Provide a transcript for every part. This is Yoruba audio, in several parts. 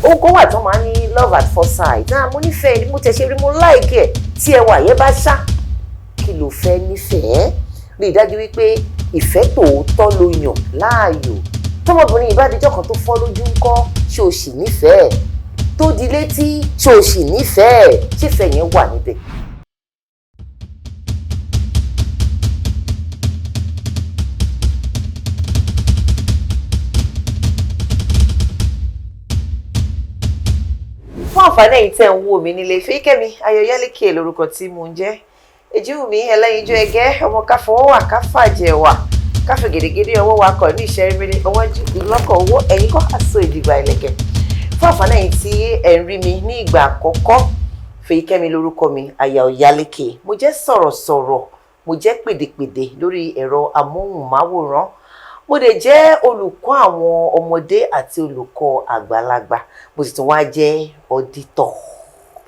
ó kó wà tó máa ní love at first sight náà mo nífẹ̀ẹ́ ni mo tẹ̀ ṣe rí mo like ẹ̀ tí ẹwà yẹn bá ṣá kí ló fẹ́ nífẹ̀ẹ́ rí i dájú wípé ìfẹ́ tòótọ́ ló yàn láàyò tọmọbìnrin ìbádìjọ́ kan tó fọ́ lójú ńkọ́ ṣé o sì nífẹ̀ẹ́ tó di létí ṣé o sì nífẹ̀ẹ́ ṣífẹ́ yẹn wà níbẹ̀. fún àǹfààní ẹ̀yin tẹ́ ń wò mí nílé Fẹ́yìkẹ́mi Ayọ̀yálékè lórúkọ tí mò ń jẹ́ Èjìwùmí ẹlẹ́yinjú ẹgẹ́ ọmọ káfọwọ́wà káfàjẹwà káfẹ́ gèdègèdè ọwọ́ wa kọ̀ ní ìṣẹ́rí mẹ́rin ọwọ́ ìlọ́kọ̀ owó ẹ̀yìn kọ́ àṣọ ìdìgbà ẹlẹ́kẹ̀ fún àǹfààní ẹ̀yin tí ẹ̀ ń rí mi ní ìgbà àkọ́kọ́ Fẹ́yìkẹ́mi lórúkọ mi Ayọ̀yálékè mo jẹ́ sọ̀rọ̀sọ̀rọ̀ mo jẹ́ pèdèpèdè lórí ẹ̀rọ amóhùnmáwòrán mo dẹ̀ jẹ́ olùkọ́ àwọn ọmọdé àti olùkọ́ àgbàlagbà mo sì tún wá jẹ́ ọdítọ̀.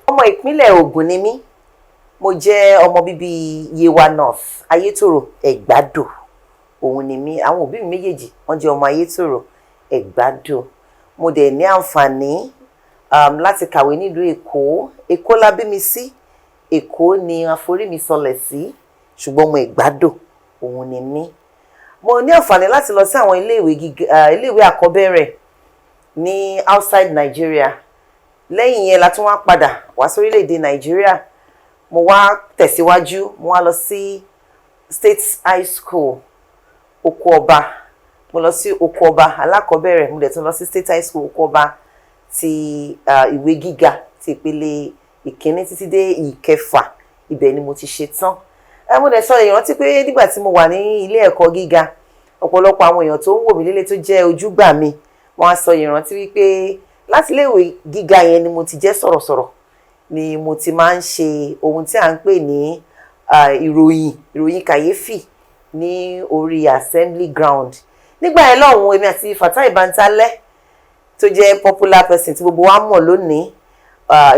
ọmọ ìpínlẹ̀ Ògùn ni mí mo jẹ́ ọmọ bíbí Yewa North Ayétòrò Ẹ̀gbádò òun ni mí àwọn òbí mi méjèèjì wọ́n jẹ́ ọmọ Ayétòrò Ẹ̀gbádò mo dẹ̀ ní àǹfààní láti kàwé nílùú Èkó la bí mi sí Èkó ni àforí mi sọlẹ̀ sí ṣùgbọ́n ọmọ Ẹ̀gbádò òun ni mí mo ní àǹfààní láti lọ sí àwọn iléèwé àkọ́bẹ̀rẹ̀ ní outside Nigeria lẹ́yìn yẹn la tún wá padà wá sórílẹ̀-èdè Nigeria mo wá tẹ̀síwájú mo wá lọ sí State High School Oko Ọba mo lọ sí Oko Ọba alákọ̀ọ́bẹ̀rẹ̀ mo dẹ̀ tún lọ sí State High School Oko Ọba ti ìwé gíga ti ìpele ìkíní títí dé ìkẹfà ibẹ̀ ni mo ti ṣe tán. Mo dẹ̀ sọ ìrántí pé nígbà tí mo wà ní ilé ẹ̀kọ́ gíga ọ̀pọ̀lọpọ̀ àwọn èèyàn tó ń wò mí lélẹ̀ tó jẹ́ ojúgbà mi wọ́n á sọ ìrántí wípé láti iléèwé gíga yẹn ni mo ti jẹ́ sọ̀rọ̀sọ̀rọ̀ ni mo ti máa ń ṣe ohun tí à ń pè ní ìròyìn kàyéfì ní orí assembly ground nígbà yẹn lọ́hùn èmi àti Fatai Bantale tó jẹ́ popular person tí gbogbo wa mọ̀ lónìí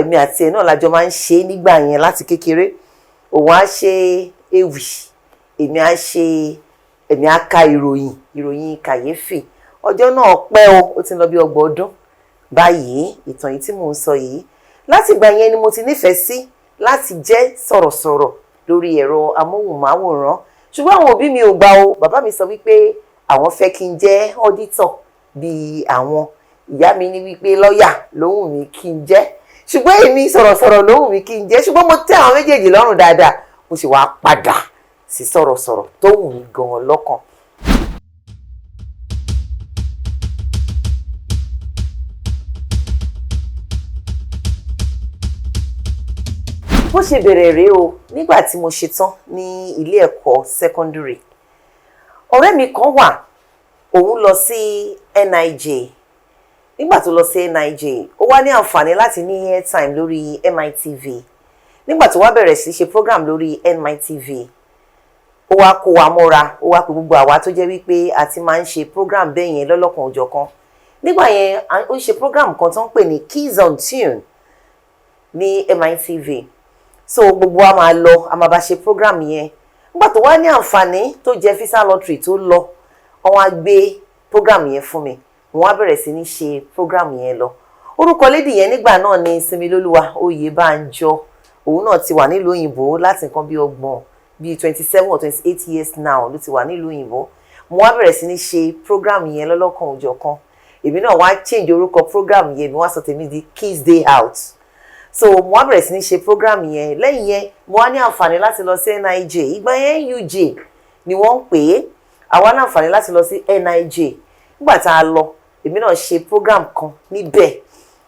èmi àti ẹ̀ náà lájọ máa ń ṣe nígbà yẹn láti kékeré òun á ṣe ewì èmi á ka ìròyìn kàyéfì ọjọ́ náà pẹ́ ó ti lọ bí 30 ọdún báyìí ìtàn yìí tí mò ń sọ yìí láti ìgbà yẹn ni mo ti nífẹ̀ẹ́ sí láti jẹ́ sọ̀rọ̀sọ̀rọ̀ lórí ẹ̀rọ amóhùnmáwòrán ṣùgbọ́n àwọn òbí mi ò gbà o bàbá mi sọ wípé àwọn fẹ́ kí n jẹ́ ọ́dítọ̀ bíi àwọn ìyá mi ní wípé lọ́ọ̀yà ló wù mí kí n jẹ́ ṣùgbọ́n èmi sọ̀rọ̀sọ̀rọ̀ ló wù mí kí n jẹ́ ṣùgbọ́n mo tẹ́ àwọn méjèèjì lọ́rùn dáadáa mo sì wá padà sí sọ̀rọ̀sọ̀rọ̀ tó wù mí gan-an lọ́kàn. bó ṣe bẹ̀rẹ̀ rèé o nígbà tí mo ṣetán ní ilé ẹ̀kọ́ secondary ọ̀rẹ́ mi kan wà òun lọ sí NIJ nígbà tó lọ sí NIJ ó wá ní àǹfààní láti ní airtime lórí MITV nígbà tó wá bẹ̀rẹ̀ sí ṣe program lórí MITV ó wá kó wa mọ́ra ó wá pè gbogbo àwa tó jẹ́ wípé a ti máa ń ṣe program bẹ́ẹ̀ yẹn lọ́lọ́kan òjọ̀kan nígbà yẹn ó ṣe program kan tó ń pè ní Kids on Tune ní MITV so gbogbo wa máa lọ a máa bá ṣe program yẹn nígbà tó wá ní àǹfààní tó jẹ́ visa lottery tó lọ wọ́n wá gbé program yẹn fún mi wọ́n á bẹ̀rẹ̀ sí ní ṣe program yẹn lọ orúkọ lady yẹn nígbà náà ni Similoluwa Oyèbánjọ òun náà ti wà nílùú òyìnbó láti nǹkan bí 27 or 28 years now ló ti wà nílùú òyìnbó wọ́n á bẹ̀rẹ̀ sí ní ṣe program yẹn lọ́lọ́kan òjọ̀kan èmi náà wá change orúkọ program yẹn mi wá sọ tèmi di Kids Day Out so mo wá bẹ̀rẹ̀ sí ní ṣe program yẹn lẹ́yìn yẹn mo wá ní àǹfààní láti lọ sí NIJ ìgbà yẹn NUJ ni wọ́n ń pè é àwa ní àǹfààní láti lọ sí NIJ nígbà tá a lọ èmi náà ṣe program kan níbẹ̀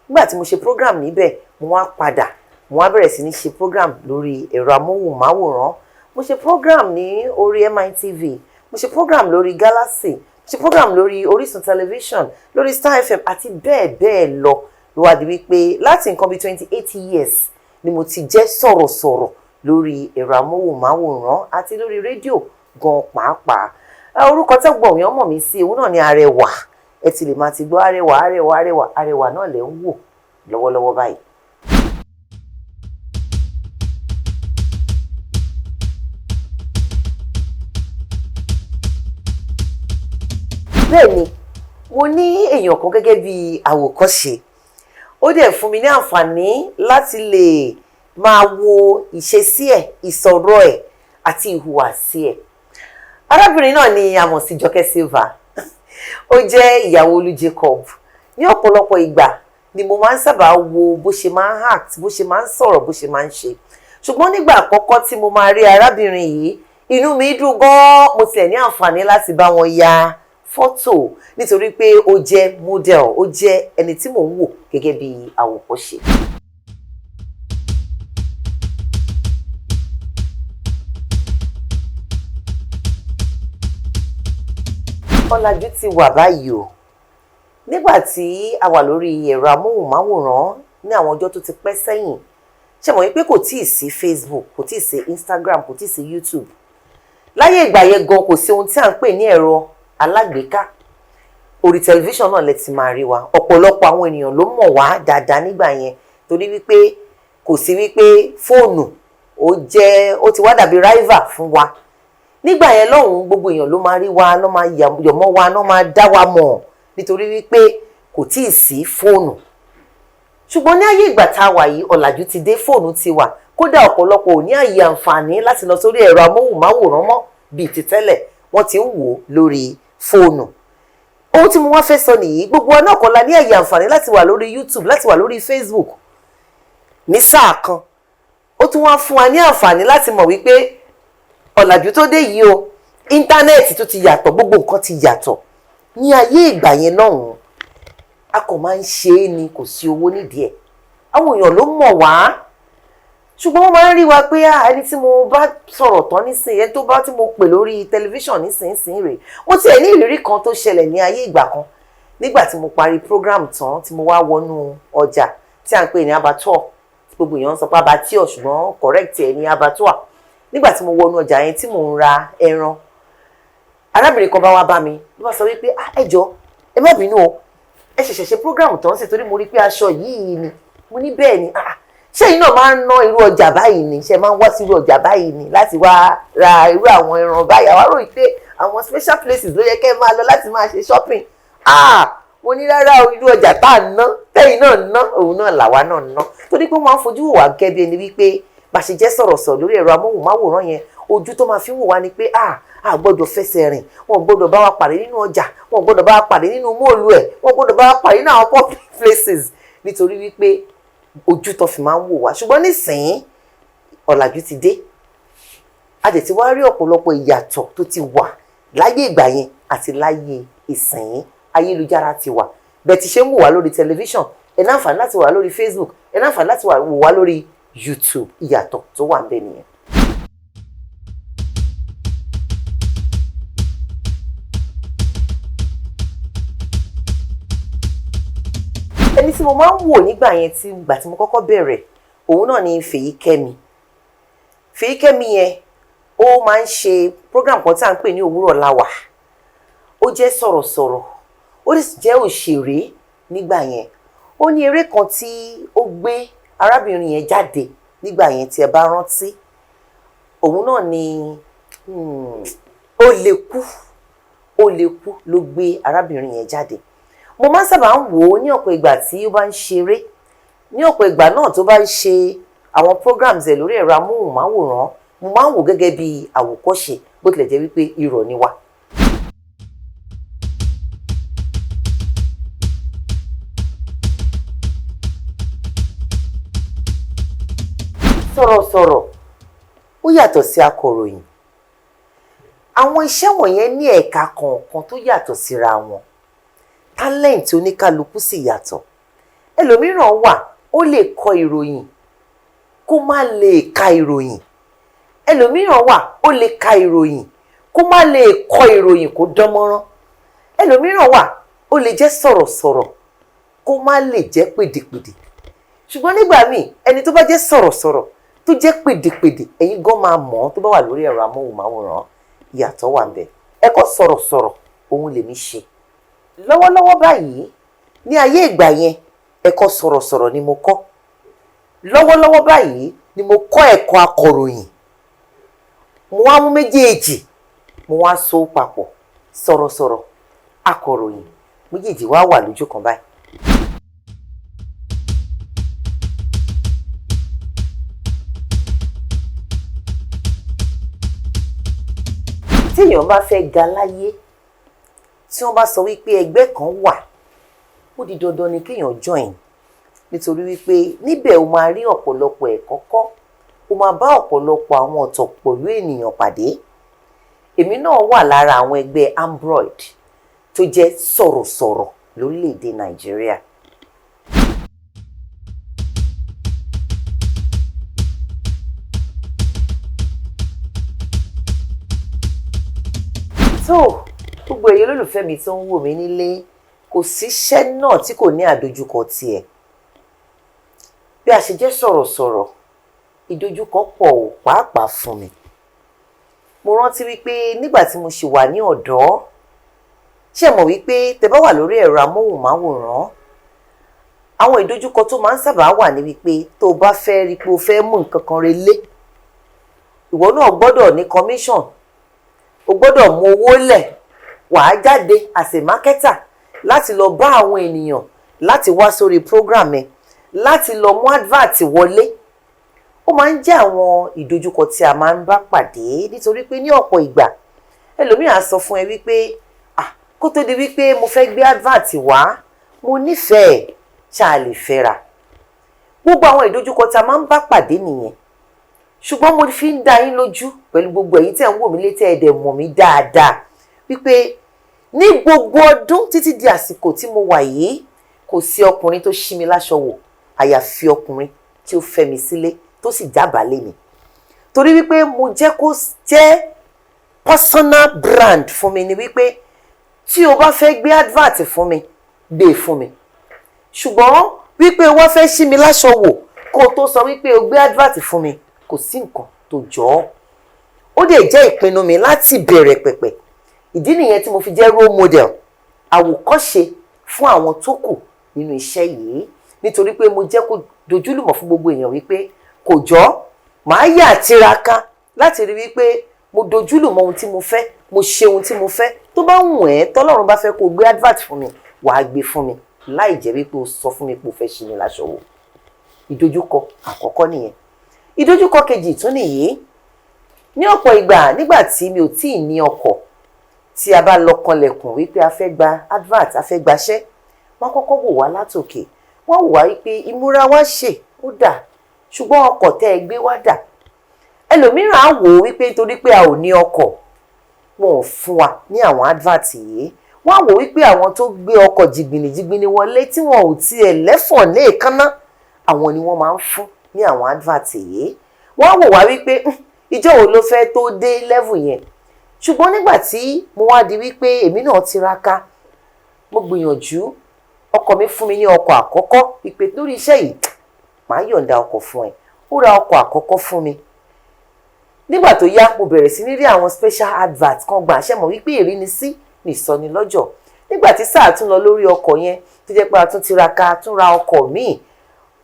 nígbà tí mo ṣe program níbẹ̀ mo wá padà mo wá bẹ̀rẹ̀ sí ní ṣe program lórí ẹ̀rọ amóhùnmáwòrán mo ṣe program ní orí MITV mo ṣe program lórí Galaxy mo ṣe program lórí Orísun television lórí Star FM àti bẹ́ẹ̀ bẹ́ẹ̀ lọ ló wá di wípé láti nǹkan bí 28 years ni mo ti jẹ́ sọ̀rọ̀sọ̀rọ̀ lórí ẹ̀rọ amóhùnmáwòrán àti lórí rédíò gan pàápàá orúkọ tẹ́gbọ̀n èèyàn mọ̀ mí sí òun náà ni Arẹwà ẹ ti lè máa ti gbọ́ Arẹwà náà lẹ́ ń wò lọ́wọ́lọ́wọ́ báyìí. bẹ́ẹ̀ ni mo ní èèyàn kan gẹ́gẹ́ bí àwòkọ́ṣe ó dẹ̀ fún mi ní àǹfààní láti lè máa wo ìṣesí ẹ̀, ìsọ̀rọ̀ ẹ̀ àti ìhùwàsí ẹ̀. Arábìnrin náà ni a mọ̀ sí Jọkẹ́ Silva. Ó jẹ́ ìyàwó Olú Jacob. Ní ọ̀pọ̀lọpọ̀ ìgbà ni mo máa ń sábà wo bó ṣe máa ń act, bó ṣe máa ń sọ̀rọ̀, bó ṣe máa ń ṣe. Ṣùgbọ́n nígbà àkọ́kọ́ tí mo máa rí arábìnrin yìí, inú mi dùn gan-an. Mo tilẹ̀ ní àǹfààní láti bá wọn ya fọ́tò nítorí pé ó jẹ́ model, ó jẹ́ ẹni tí mò ń wò gẹ́gẹ́ bí àwòkọ́ṣe. Ọ̀làjú ti wà báyìí o. Nígbà tí a wà lórí ẹ̀rọ amóhùnmáwòrán ní àwọn ọjọ́ tó ti pẹ́ sẹ́yìn, ṣe mọ̀ wípé kò tíì sí Facebook, kò tíì sí Instagram, kò tíì sí YouTube. Láyé ìgbà yẹn gan kò sí ohun tí à ń pè ní ẹ̀rọ alágbèéká. Orí tẹlifíṣàn náà lẹ ti máa rí wa. Ọ̀pọ̀lọpọ̀ àwọn ènìyàn ló mọ̀ wá dáadáa nígbà yẹn torí wípé kò sí wípé fóònù ó ti wá dàbí rival fún wa. Nígbà yẹn lọ́hùn gbogbo èèyàn ló máa rí wa, ló máa yọ̀mọ́ wa, ló máa dá wa mọ̀ nítorí wípé kò tíì sí fóònù. Ṣùgbọ́n ní ayé ìgbà tá a wà yìí, ọ̀làjú ti dé, fóònù ti wà. Kódà ọ̀pọ̀lọpọ̀ ò ní àyè àǹfààní láti lọ sórí ẹ̀rọ amóhùnmáwòrán mọ́ bíi ti tẹ́lẹ̀, wọ́n ti ń wò lórí fóònù. Ohun tí mo wá fẹ́ sọ nìyí, gbogbo wa náà kọ́ la ní àyè àǹfààní láti wà lórí YouTube, láti wà lórí Facebook ní sáà kan. Ó tún wá fún wa ní àǹfààní láti mọ̀ wípé ọ̀làjú tó dé yìí o, íńtánẹ́ẹ̀tì tó ti yàtọ̀, gbogbo nǹkan ti yàtọ̀. Ní ayé ìgbà yẹn náà, a kò máa ń ṣe é ni, kò sí owó nídìí ẹ̀. Àwọn èèyàn ló mọ̀ wá. Ṣùgbọ́n wọ́n máa ń rí wa pé ẹni tí mo bá sọ̀rọ̀ tán nísìnyí, ẹni tó bá tí mo pè lórí tẹlifíṣàn nísìnyí rèé. Mo tiẹ̀ ní ìrírí kan tó ṣẹlẹ̀ ní ayé ìgbà kan. Nígbà tí mo parí program tán, tí mo wá wọnú ọjà tí à ń pè ní abattoir, tí gbogbo èèyàn ń sọ pé abattoir ṣùgbọ́n correct ẹ̀ ní abattoir. Nígbà tí mo wọnú ọjà yẹn tí mò ń ra ẹran, arábìnrin kan bá wá bá mi, ló bá sọ wípé ẹ jọ̀ọ́, ẹ má bínú o, ẹ ṣẹ̀ṣẹ̀ ṣe program tán sí torí mo rí pé aṣọ yìí ni. Mo ní bẹ́ẹ̀ ni. Ṣé ẹ̀yin náà máa ń ná irú ọjà báyìí ni? Ṣé máa ń wá sí irú ọjà báyìí ni láti wá ra irú àwọn ẹran báyìí? Àwa rò pé àwọn special places ló yẹ kẹ́ ẹ máa lọ láti máa ṣe shopping. Mo ní rárá o, irú ọjà tá à ń ná, tẹ́yìn náà ná, òun náà làwa náà ná. Torí pé wọ́n máa ń fojú wò wá gẹ́gẹ́ bí ẹni wípé bá ṣe jẹ́ sọ̀rọ̀sọ̀rọ̀ lórí ẹ̀rọ amóhùnmáwòrán yẹn, ojú tó máa fi ń wò wá ni pé a gbọ́dọ̀ fẹsẹ̀ rìn, wọn gbọ́dọ̀ bá wa pàdé nínú ọjà, wọn gbọ́dọ̀ bá wa pàdé nínú móòlù ẹ̀, wọn gbọ́dọ̀ bá wa pàdé nínú àwọn public places nítorí wípé ojú tó fi máa ń wò wá. Ṣùgbọ́n nísìnyí ọ̀làjú ti dé. A dẹ̀ ti wá rí ọ̀pọ̀lọpọ̀ ìyàtọ̀ tó ti wà láyé ìgbà yẹn àti láyé ìsìn. Ayélujára ti wà. Bẹ́ẹ̀ ti ṣe ń wò wá lórí tẹlifíṣàn, ẹ ní àǹfààní láti wà lórí Facebook, ẹ ní àǹfààní láti wò wá lórí YouTube. Ìyàtọ̀ tó wà ń bẹ nìyẹn. Ẹni tí mo máa ń wò nígbà yẹn ìgbà tí mo kọ́kọ́ bẹ̀rẹ̀, òun náà ni Fèyíkẹ́mi. Fèyíkẹ́mi yẹn ó máa ń ṣe program kan tí à ń pè ní Òwúrọ̀ Láwà. Ó jẹ́ sọ̀rọ̀sọ̀rọ̀, ó sì jẹ́ òṣèré nígbà yẹn. Ó ní eré kan tí ó gbé arábìnrin yẹn jáde nígbà yẹn tí ẹ bá rántí. Òun náà ni Ó lè kú ló gbé arábìnrin yẹn jáde. Mo máa ń sábà ń wò ó ní ọ̀pọ̀ ìgbà tí ó bá ń ṣeré, ní ọ̀pọ̀ ìgbà náà tó bá ń ṣe àwọn programs ẹ̀ lórí ẹ̀rọ amóhùnmáwòrán. Mo máa ń wò ó gẹ́gẹ́ bí àwòkọ́ṣe bó tilẹ̀ jẹ́ wípé irọ́ ni wá. Sọ̀rọ̀sọ̀rọ̀, ó yàtọ̀ sí akọ̀ròyìn. Àwọn iṣẹ́ wọ̀nyẹn ní ẹ̀ka kọ̀ọ̀kan tó yàtọ̀ síra wọn. Ta lẹ́ǹtì oníkálukú sì yàtọ̀. Lọ́wọ́lọ́wọ́ báyìí ní ayé ìgbà yẹn, ẹlòmíràn wà, ó lè kọ ìròyìn kó má lè ka ìròyìn. Ẹlòmíràn wà, ó lè ka ìròyìn kó má lè kọ ìròyìn kó dán mọ́rán. Ẹlòmíràn wà, ó lè jẹ́ sọ̀rọ̀sọ̀rọ̀ kó má lè jẹ́ pèdèpèdè. Ṣùgbọ́n nígbà míì, ẹni tó bá jẹ́ sọ̀rọ̀sọ̀rọ̀ tó jẹ́ pèdèpèdè, ẹ̀yin gan máa mọ̀ ọ́n tó bá wà lórí ẹ̀rọ amóhùnmáwòrán. Ìyàtọ̀ wà ńbẹ̀. Ẹ̀kọ́ sọ̀rọ̀sọ̀rọ̀ òun lèmi ṣe. Lọ́wọ́lọ́wọ́ báyìí ní ayé ìgbà yẹn, ẹ̀kọ́ sọ̀rọ̀sọ̀rọ̀ ni mo kọ́. Lọ́wọ́lọ́wọ́ báyìí ni mo kọ́ ẹ̀kọ́ akọ̀ròyìn. Mo wá mú méjèèjì, mo wá so papọ̀. Sọ̀rọ̀sọ̀rọ̀, akọ̀ròyìn, méjèèjì wá wà lójú kan báyìí. téèyàn bá fẹ́ ga láyé tí wọ́n bá sọ wípé ẹgbẹ́ kan wà ó di dandan ni kéèyàn join, nítorí wípé níbẹ̀ o máa rí ọ̀pọ̀lọpọ̀ ẹ̀kọ́ kọ́, o máa bá ọ̀pọ̀lọpọ̀ àwọn ọ̀tọ̀ pẹ̀lú ènìyàn pàdé. Èmi náà wà lára àwọn ẹgbẹ́ Ambroid tó jẹ́ sọ̀rọ̀sọ̀rọ̀ lórílẹ̀‐èdè Nàìjíríà. So gbogbo èyí olólùfẹ́ mi tó ń wò mí nílé, kò síṣẹ́ náà tí kò ní àdojúkọ tiẹ̀. Bí a ṣe jẹ́ sọ̀rọ̀sọ̀rọ̀, ìdojúkọ pọ̀ ò pàápàá fún mi. Mo rántí wípé nígbà tí mo ṣì wà ní ọ̀dọ́, ṣé mọ̀ wípé tẹ́ bá wà lórí ẹ̀rọ amóhùnmáwòrán, àwọn ìdojúkọ tó máa ń sábà wà ní wípé tó bá fẹ́ rí pé o fẹ́ mú nǹkan kan relé, ìwọ náà gbọ́dọ̀ ní commission, o gbọ́dọ̀ mú owó lẹ̀, wàá jáde as a marketer láti lọ bá àwọn ènìyàn láti wá sórí program ẹ, láti lọ mú advert wọlé. Ó máa ń jẹ́ àwọn ìdojúkọ tí a máa ń bá pàdé, nítorí pé ní ọ̀pọ̀ ìgbà ẹlòmíràn á sọ fún ẹ wípé kó tó di wípé mo fẹ́ gbé advert wá, mo nífẹ̀ẹ́, ṣá lè fẹ́ra. Gbogbo àwọn ìdojúkọ tí a máa ń bá pàdé nìyẹn. Ṣùgbọ́n mo fi ń dá yín lójú pẹ̀lú gbogbo èyí tẹ́ ń wò mí létí ẹ̀dẹ̀ mọ̀ mí dáadáa wípé ní gbogbo ọdún títí di àsìkò tí mo wà yìí, kò sí ọkùnrin tó ṣí mi láṣọ wò àyàfi ọkùnrin tí ó fẹ́ mi sílé tó sì jábàálẹ̀ mi. Torí wípé mo jẹ́ kó jẹ́ personal brand fún mi, ni wípé tí o bá fẹ́ gbé advert fún mi, gbé fún mi. Ṣùgbọ́n wípé wọ́n fẹ́ ṣí mi láṣọ wò kó o tó sọ wípé o gbé advert fún mi, kò sí nǹkan tó jọ ọ́. Ó dẹ̀ jẹ́ ìpinnu mi láti bẹ̀rẹ̀ pẹ̀pẹ̀. Ìdí nìyẹn tí mo fi jẹ́ role model, àwòkọ́ṣe fún àwọn tó kù nínú iṣẹ́ yìí, nítorí pé mo jẹ́ kó dojúlùmọ̀ fún gbogbo èèyàn wípé kò jọ, màá yà tiraka láti rí wípé mo dojúlùmọ̀ ohun tí mo fẹ́, mo ṣe ohun tí mo fẹ́. Tó bá wùn ẹ́, tọ́lọ́run bá fẹ́ kó gbé advert fún mi, wàá gbé fún mi, láì jẹ́ wípé o sọ fún mi pé o fẹ́ ṣí mi láṣọ wò. Ìdojúkọ àkọ́kọ́ nìyẹn. Ìdojúkọ kejì tún nìyí. Ní ọ̀pọ̀ ìgbà nígbà tí mi ò tíì ní ọkọ̀, tí a bá lọ kanlẹ̀kùn wípé a fẹ́ gba advert, a fẹ́ gbaṣẹ́, wọ́n kọ́kọ́ wò wá látòkè. Wọ́n wò wá wípé ìmúra wa ṣe ó dà, ṣùgbọ́n ọkọ̀ tẹ́ ẹ gbé wá dà. Ẹlòmíràn á wò ó wípé nítorí pé a ò ní ọkọ̀, wọn ò fún wa ní àwọn advert yìí. Wọ́n á wò wípé àwọn tó gbé ọkọ̀ jìgbìnìjìgbìnì wọlé tí wọn ò tiẹ̀ lẹ́fọ̀n ní èékánná, àwọn ni wọ́n máa ń fún ní àwọn advert yìí. Wọ́n á wò wá wípé ìjọ́ wo ló fẹ́ tó dé level yẹn. Ṣùgbọ́n nígbà tí mo wá di wípé èmi náà tiraka, mo gbìyànjú, ọkọ mi fún mi ní ọkọ̀ àkọ́kọ́ wípé lórí iṣẹ́ yìí màá yọ̀ǹda ọkọ̀ fún ẹ. Ó ra ọkọ̀ àkọ́kọ́ fún mi. Nígbà tó yá, mo bẹ̀rẹ̀ sí ní rí àwọn special advert kan gbà, ṣé mọ̀ wípé ìrínisí ní ìsọnilọ́jọ̀. Nígbà tí sáà tún lọ lórí ọkọ̀ yẹn, tó jẹ́ pé a tún tiraka, a tún ra ọkọ̀ míì,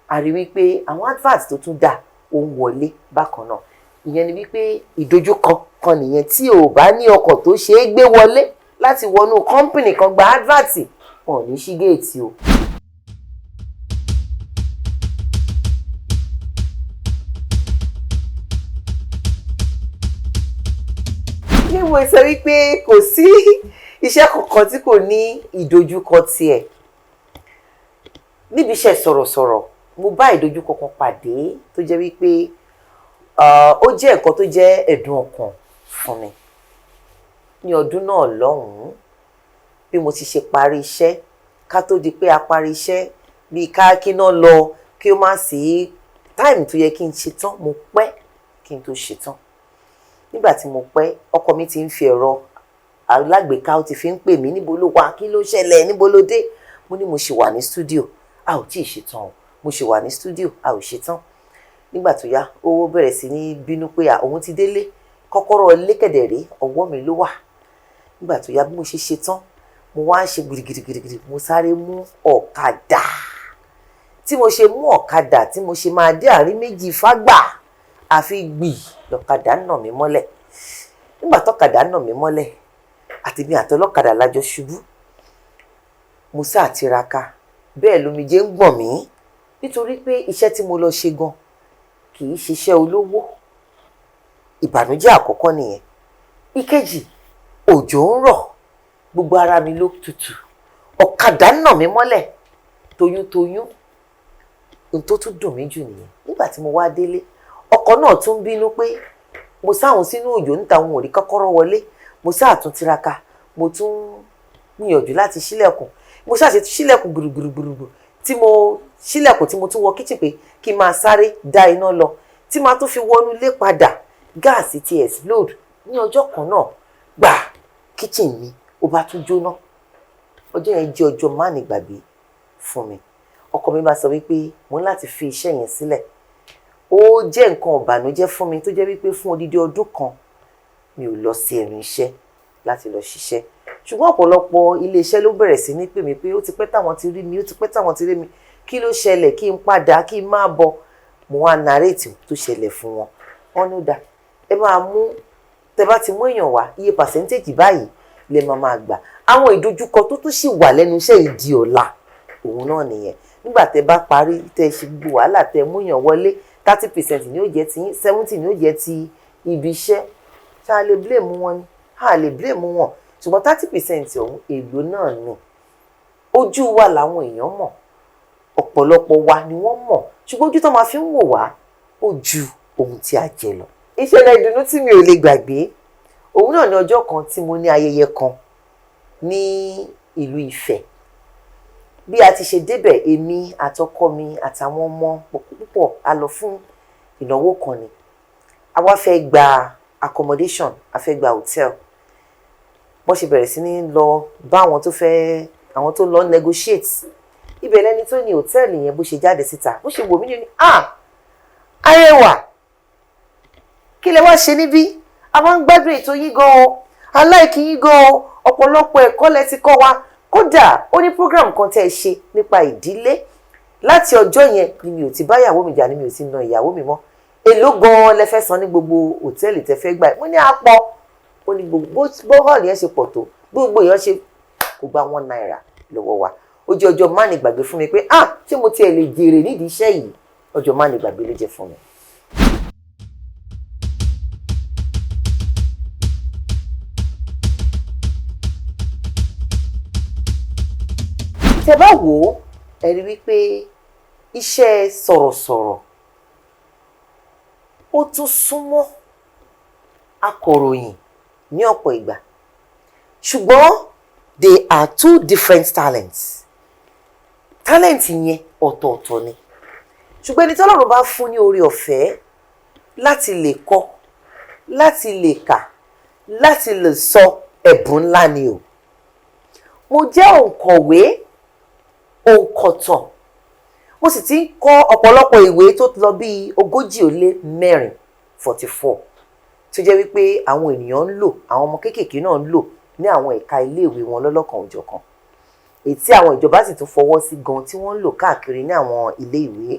a rí wípé àwọn advert tó tún dà ó ń wọlé bákan náà. Ìyẹn ni wípé ìdojúkọ kan nìyẹn. Tí o bá ní ọkọ̀ tó ṣe é gbé wọlé láti wọnú company kan gba advert, wọn ò ní ṣí géètì o. Ní mo sọ wípé kò sí iṣẹ́ kankan tí kò ní ìdojúkọ tiẹ̀. Níbi iṣẹ́ sọ̀rọ̀sọ̀rọ̀, mo bá ìdojúkọ kan pàdé tó jẹ́ wípé ó jẹ́ nǹkan tó jẹ́ ẹ̀dùn ọkàn fún mi. Ní ọdún náà lọ́hùn-ún, bí mo ti ṣe parí iṣẹ́, ká tó di pé a parí iṣẹ́, bí ká kíná lọ kí ó má sí táìmù tó yẹ kí n ṣe tán, mo pẹ́ kí n tó ṣe tán. Nígbà tí mo pẹ́, ọkọ mi ti ń fi ẹ̀rọ alágbèéká, ó ti fi ń pè mí, níbo ló wà, kí ló ṣẹlẹ̀, níbo ló dé. Mo ní mo ṣì wà ní studio, a ò tíì ṣe tán o. Mo ṣì wà ní studio, a ò ṣe tán. Nígbà tó yá, ó bẹ̀rẹ̀ sí ní bínú pé òun ti délé, kọ́kọ́rọ́ lékèdèrè ọwọ́ mi ló wà. Nígbà tó yá, bí mo ṣe ṣe tán, mo wá ń ṣe gidigidigidi, mo sáré mú ọ̀kadà. Tí mo ṣe mú ọ̀kadà, tí mo ṣe máa dé àárín méjì fágbà, àfi gbì lọ́kadà nà mí mọ́lẹ̀. Nígbà tọ́kadà nà mí mọ́lẹ̀, àti mi àtọlọ́kadà lájọ ṣubú. Mo sá tiraka, bẹ́ẹ̀ lomijé ń gbọ̀n mí, nítorí pé iṣẹ́ tí mo lọ ṣe gan kì í ṣiṣẹ́ olówó. Ìbànújẹ́ àkọ́kọ́ nìyẹn. Ìkejì, òjò ń rọ̀ gbogbo ara mi ló tutù ọ̀kadà nà mí mọ́lẹ̀ toyúntoyún. Ohun tó tún dùn mí jù nìyẹn nígbà tí mo wá délé ọkọ náà tún bínú pé mo sáhùn sínú òjò níta òun ò rí kọ́kọ́rọ́ wọlé. Mo sáà tún tiraka mo tún gbìyànjú láti ṣílẹ̀kùn. Mo ṣáà ṣe ṣílẹ̀kùn gbùrùgbùrùgbùrù tí mo ṣílẹ̀kùn tí mo tún wọ kíchìn pé kí n máa sáré dá iná lọ tí máa tún fi wọnú ilé padà gáàsì ti explode ní ọjọ́ kan náà gbà kíchìn mi ó bá tún jóná. Ọjọ́ yẹn jẹ́ ọjọ́ má ní gbàgbé fún mi. Ọkọ mi bá sọ wípé mo ní láti fi iṣẹ́ yẹn sílẹ̀. Ó jẹ́ nǹkan ìbànújẹ́ fún mi tó jẹ́ wípé fún odidi ọdún kan mi ò lọ sí ẹnu iṣẹ́ láti lọ ṣiṣẹ́. Ṣùgbọ́n ọ̀pọ̀lọpọ̀ iléeṣẹ́ ló bẹ̀rẹ̀ sí ní pè mí pé ó ti pẹ́ táwọn ti rí mi, ó ti pẹ́ táwọn ti rí mi, kí ló ṣẹlẹ̀, kí n padà, kí n máa bọ̀. Mo wá narrate tó ṣẹlẹ̀ fún wọn. Wọ́n ní ó dà ẹ máa mú tẹ bá ti mú èèyàn wá iye percentage báyìí lè máa gbà. Àwọn ìdojúkọ tó tún sì wà lẹ́nu iṣẹ́ ìdí ọ̀la òun náà nìyẹn. Nígbà tẹ bá parí tẹ ṣe gbogbo wàhálà tẹ mú èèyàn wọlé 30% ni ó jẹ́ ti yín 70 ni ó jẹ́ ti ibi iṣẹ́. Ṣá lè blame wọn ni? A lè blame wọn. Ṣùgbọ́n 30% ọ̀hún èlò náà ni. Ojú wa làwọn èèyàn mọ̀. Ọ̀pọ̀lọpọ̀ wa ni wọ́n mọ̀. Ṣùgbọ́n ojú tó máa fi ń wò wá ó ju ohun tí a jẹ lọ. Ìṣẹ̀lẹ̀ ìdùnnú tí mi ò lè gbàgbé òun náà ní ọjọ́ kan tí mo ní ayẹyẹ kan ní ìlú Ifẹ̀. Bí a ti ṣe débẹ̀ èmi àtọkọ mi àtàwọn ọmọ púpọ̀ a lọ fún ìnáwó kan ni. A wá fẹ́ gba accommodation, a fẹ́ gba hotel. Wọ́n ṣe bẹ̀rẹ̀ sí ní lọ bá àwọn tó lọ negotiate. Ibẹ̀ lẹ́ni tó ní hòtẹ́ẹ̀lì yẹn bó ṣe jáde síta bó ṣe wò mí ní Arẹwà kí lẹ wá ṣe níbí? A máa ń gbádùn ètò yín gan o, a like yín gan o, ọ̀pọ̀lọpọ̀ ẹ̀kọ́ lẹ ti kọ́ wa. Kódà ó ní program kan tẹ́ ẹ ṣe nípa ìdílé. Láti ọjọ́ yẹn ni mi ò ti bá ìyàwó mi jà ni mi ò ti na ìyàwó mi mọ́. Èló gan lẹ fẹ́ san ní gbogbo hòtẹ́ẹ̀lì tẹ́ fẹ́ gbà? Mo ní àpọ̀. Ó ní gbogbo bó hall yẹn ṣe pọ̀ tó gbogbo èèyàn ṣe kò gba 1 naira lọ́wọ́ wa. Ó jẹ́ ọjọ́ má ní gbàgbé fún mi pé ṣé mo tiẹ̀ lè jèrè nídìí iṣẹ́ yìí. Ọjọ́ má ní gbàgbé ló jẹ́ fún mi. Tẹ́ bá wò ó ẹ rí wípé iṣẹ́ sọ̀rọ̀sọ̀rọ̀ ó tún súnmọ́ akọ̀ròyìn ní ọ̀pọ̀ ìgbà. Ṣùgbọ́n they are two different talents. Talent yẹn ọ̀tọ̀ọ̀tọ̀ ni. Ṣùgbọ́n ẹni tí Ọlọ́run bá fún ní oore ọ̀fẹ́ láti lè kọ, láti lè kà, láti lè sọ ẹ̀bùn ńlá ni o. Mo jẹ́ òǹkọ̀wé, òǹkọ̀tàn. Mo sì ti ń kọ ọ̀pọ̀lọpọ̀ ìwé tó lọ bí 144 tó jẹ́ wípé àwọn ènìyàn ń lò, àwọn ọmọ kéékèèké náà ń lò ní àwọn ẹ̀ka iléèwé wọn lọ́lọ́kan òjọ̀kan. Èyí tí àwọn ìjọba sì tún fọwọ́ sí gan tí wọ́n ń lò káàkiri ní àwọn ilé ìwé.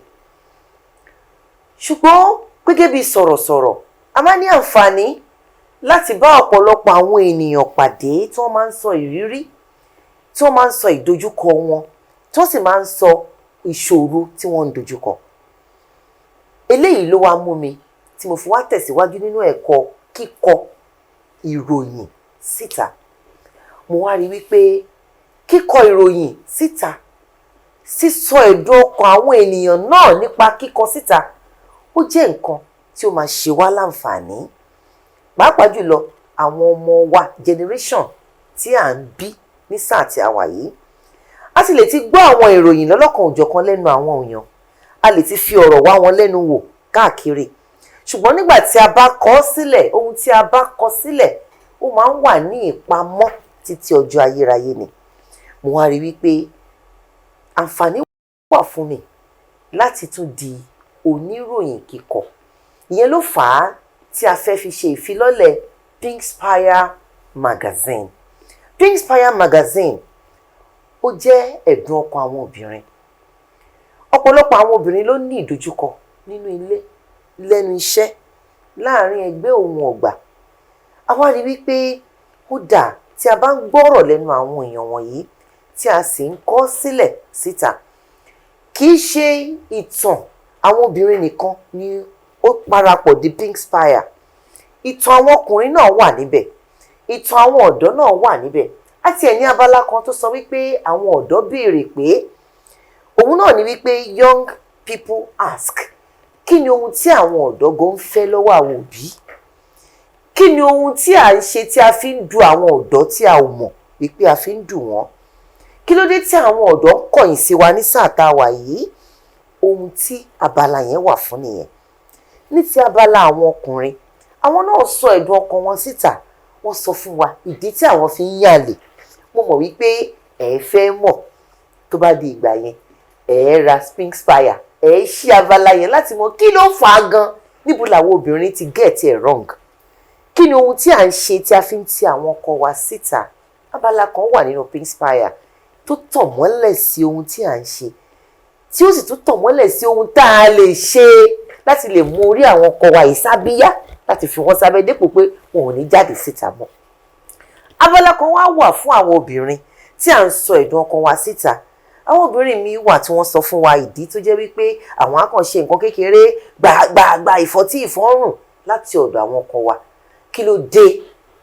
Ṣùgbọ́n gẹ́gẹ́ bí sọ̀rọ̀sọ̀rọ̀ a máa ní àǹfààní láti bá ọ̀pọ̀lọpọ̀ àwọn ènìyàn pàdé tí wọ́n máa ń sọ ìrírí, tí wọ́n máa ń sọ ìdojúkọ wọn, tí wọ́n sì máa ń sọ ìṣòro tí wọ́n ń dojúkọ. Eléyìí ló wá mú mi tí mo fi wá tẹ̀síwájú nínú ẹ̀kọ́ kíkọ ìròyìn síta. Mo wá rí wípé kíkọ ìròyìn síta, sísọ ẹ̀dùn ọkàn àwọn ènìyàn náà nípa kíkọ síta ó jẹ́ nǹkan tí ó máa ṣe wá láǹfààní. Pàápàá jùlọ àwọn ọmọ wa generation tí à ń bí ní sáà tí a wà yìí. A sì lè ti gbọ́ àwọn ìròyìn lọ́lọ́kan òjọ̀kan lẹ́nu àwọn èèyàn. A lè ti fi ọ̀rọ̀ wá wọn lẹ́nu wò káàkiri. Ṣùgbọ́n nígbà tí a bá kọ sílẹ̀, ohun tí a bá kọ sílẹ̀ ó máa ń wà ní ìpamọ́ títí ọjọ́ ayérayé ni. Mo wá rí wípé àǹfààní wà fún mi láti tún di oníròyìn kíkọ. Ìyẹn ló fà á tí a fẹ́ fi ṣe ìfilọ́lẹ̀ Pinkspire magazine. Pinkspire magazine ó jẹ́ ẹ̀dùn ọkàn àwọn obìnrin. Ọ̀pọ̀lọpọ̀ àwọn obìnrin ló ní ìdojúkọ nínú ilé, lẹ́nu iṣẹ́, láàárín ẹgbẹ́ ohun ọ̀gbà. A wá rí wípé ó dà tí a bá ń gbọ́rọ̀ lẹ́nu àwọn èèyàn wọ̀nyí tí a sì ń kọ sílẹ̀ síta. Kì í ṣe ìtàn àwọn obìnrin nìkan ni ó parapọ̀ di Pinkspire. Ìtàn àwọn ọkùnrin náà wà níbẹ̀. ìtàn àwọn ọ̀dọ́ náà wà níbẹ̀ àti ẹ̀ ní abala kan tó sọ wípé àwọn ọ̀dọ́ béèrè pé òun náà ni wípé young people ask kí ni ohun tí àwọn ọ̀dọ́ gan ń fẹ́ lọ́wọ́ àwọn òbí, kí ni ohun tí à ń ṣe tí a fi ń du àwọn ọ̀dọ́ tí a ò mọ̀ wípé a fi ń dù wọ́n, kí ló dé tí àwọn ọ̀dọ́ ń kọ̀yìn sí wa ní sáà tá a wà yìí. Ohun tí abala yẹn wà fún nìyẹn. Ní ti abala àwọn ọkùnrin, àwọn náà sọ ẹ̀dùn ọkàn wọn síta, wọ́n sọ fún wa ìdí tí àwọn fi ń yàlè. Mo mọ̀ wípé ẹ fẹ́ mọ̀, tó bá di ìgbà yẹn ra Springspire ṣí abala yẹn láti mọ̀ kí ló fà á gan, níbo làwọn obìnrin ti get it wrong, kí ni ohun tí à ń ṣe tí a fi ń ti àwọn ọkọ wa síta. Abala kan wà nínú Springspire tó tàn mọ́lẹ̀ sí ohun tí à ń ṣe, tí ó sì tún tàn mọ́lẹ̀ sí ohun tá a lè ṣe láti lè mú orí àwọn ọkọ wa yìí sábíyá, láti fi wọ́n sábẹ́ dépò pé wọn ò ní jáde síta mọ́. Abala kan wá wà fún àwọn obìnrin tí à ń sọ ẹ̀dùn ọkàn wa síta. Àwọn obìnrin mi wà tí wọ́n sọ fún wa ìdí tó jẹ́ wípé àwọn á kàn ṣe nǹkan kékeré gbàgbàgbà ìfọ́tí ìfọ́rùn láti ọ̀dọ̀ àwọn ọkọ wa. Kí ló dé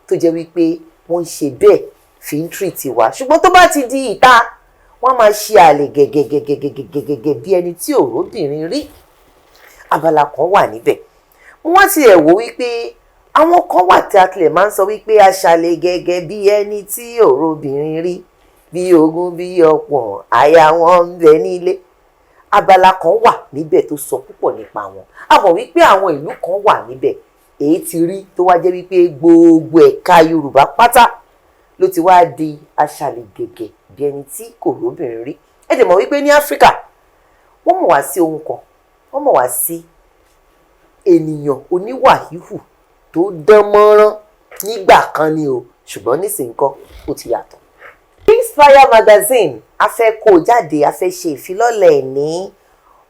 tó jẹ́ wípé wọ́n ń ṣe bẹ́ẹ̀ fi ń treat wa, ṣùgbọ́n tó bá ti di ìta wọ́n máa ṣe àlè gẹ́gẹ́gẹ́gẹ́gẹ́gẹ́ bí ẹni tí òróbìnrin rí. Abala kan wà níbẹ̀. Wọ́n ti ẹ̀ wò wípé àwọn kan wà tí a tilẹ̀ máa ń sọ wípé a ṣàlè gẹ́gẹ́ bí ẹni tí òróbìnrin rí, bí ogún bí ọ̀pọ̀ aya wọn ń bẹ nílé. Abala kan wà níbẹ̀ tó sọ púpọ̀ nípa wọn. A mọ̀ wípé àwọn ìlú kan wà níbẹ̀ èyí ti rí tó wá jẹ́ wípé gbogbo ẹ̀ka Yorùbá pátá ló ti wá di aṣàlè gẹ́gẹ́ bí ẹni tí kò róbìnrin rí. Ẹ dẹ̀ mọ̀ wípé ní Áfíríkà wọ́n mọ̀ wá sí ohun kan, wọ́n mọ̀ wá sí ènìyàn oníwà híhù tó dán mọ́rán nígbà kan ni o, ṣùgbọ́n nísìnyí kan ó ti yàtọ̀. Springspire magazine a fẹ́ kó jáde, a fẹ́ ṣe ìfilọ́lẹ̀ ní